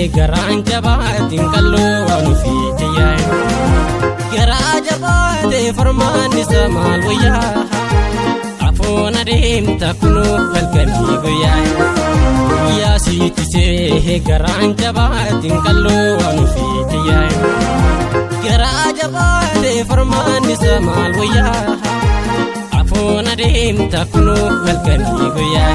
garaan jabaatiin qalloo waan ofiitti yaa'e garaa jabaatee farmaan isa maal wayyaa afoon adeemta kunoo halkanii guyyaa yaasiitisee garaan jabaatiin qalloo waan ofiitti yaa'e garaa jabaatee farmaan isa maal wayyaa afoon adeemta kunoo halkanii guyyaa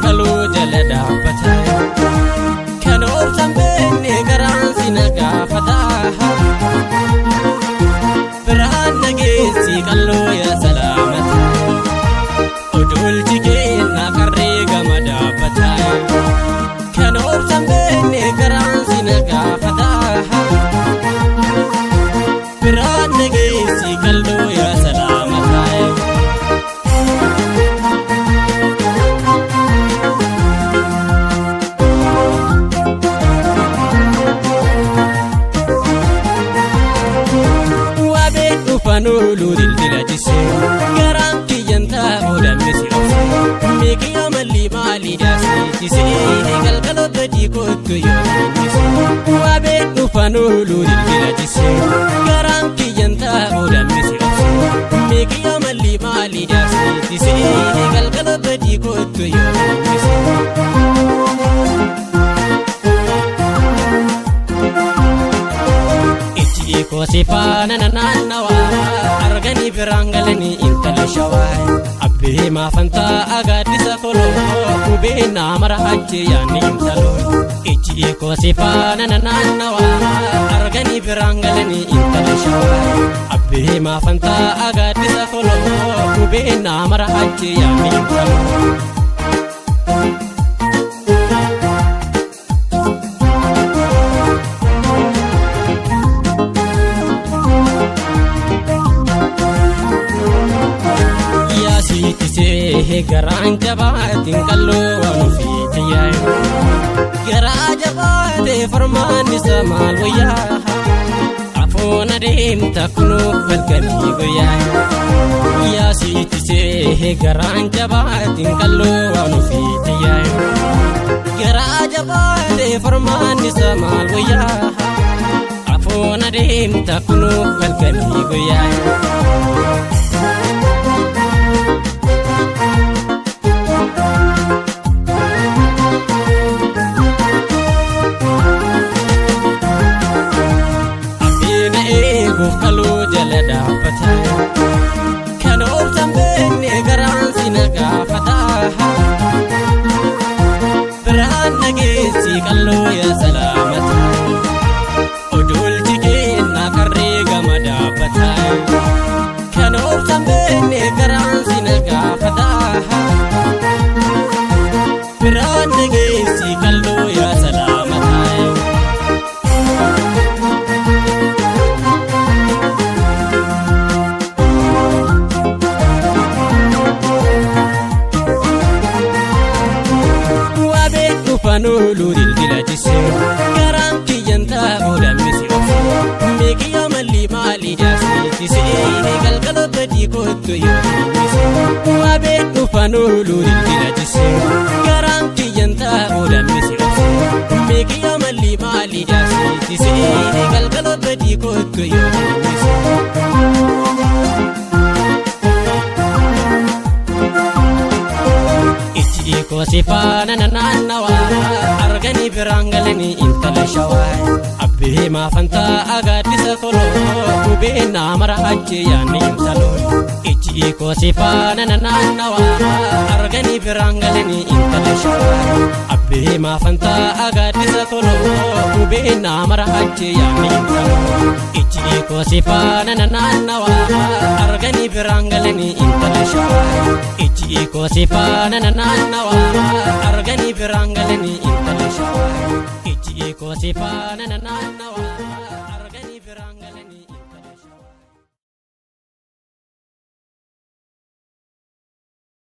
kaloo jala dhaabbataa kan obsan beekne garaan si nagaafataa biraan nageessi qalloo yaa salaamataa odoolchi keenna qarree gama dhaabbataa kan obsan beekne garaan si nagaafataa biraan nageessi qalloo yaa salaamataa fanulu dildila jise garaan kiyyantaa oodamisi obse meeqiya malli maali daasi jise galgala badii kottu yoomisi waabedhu fanulu dildila jise garaan kiyyantaa oodamisi obse meeqiya malli maali daasi jise galgala badii kottu yoomisi Kosipana nananawa argani birangalani intala shawai abbe ma fanta agadisa kolo ube na mara hajje yani intalo ichi kosipana nananawa argani birangalani intala shawai abbe ma fanta agadisa kolo ube na mara hajje yani intalo garaan jabaatiin qalloo waan ofiitti yaa'e garaa jabaatee farmaan isa maal wayyaa afoon adeemta kunoo halkanii guyyaa yaasiitisee garaan jabaatiin qalloo waan ofiitti yaa'e garaa jabaatee farmaan isa maal wayyaa afoon adeemta kunoo halkanii guyyaa kaloo jala dhaabbataa kan obsan beekne garaan si nagaafataa biraan nageessi qalloo yaa salaamataa odoolchi keenna qarree gama dhaabbataa kan obsan beekne garaan si nagaafataa biraan nageessi qalloo yaa salaamataa fanulu dildila jise garaan kiyyantaa oodamisi obse meeqiya malli maali daasi jise galgala badii kottu yoomisi waabedhu fanulu dildila jise garaan kiyyantaa oodamisi obse meeqiya malli maali daasi jise galgala badii kottu yoomisi kosipana nananawa argani birangalani intala shawai abbe ma fanta agadisa kolo ube na mara hajje yani intalo ichi kosipana nananawa argani birangalani intala shawai abbe ma fanta agadisa kolo ube na mara hajje yani intalo ichi kosipana nananawa argani birangalani intala shawai ichi kosipana nananawa argani birangalani intala shawai ichi kosipana nananawa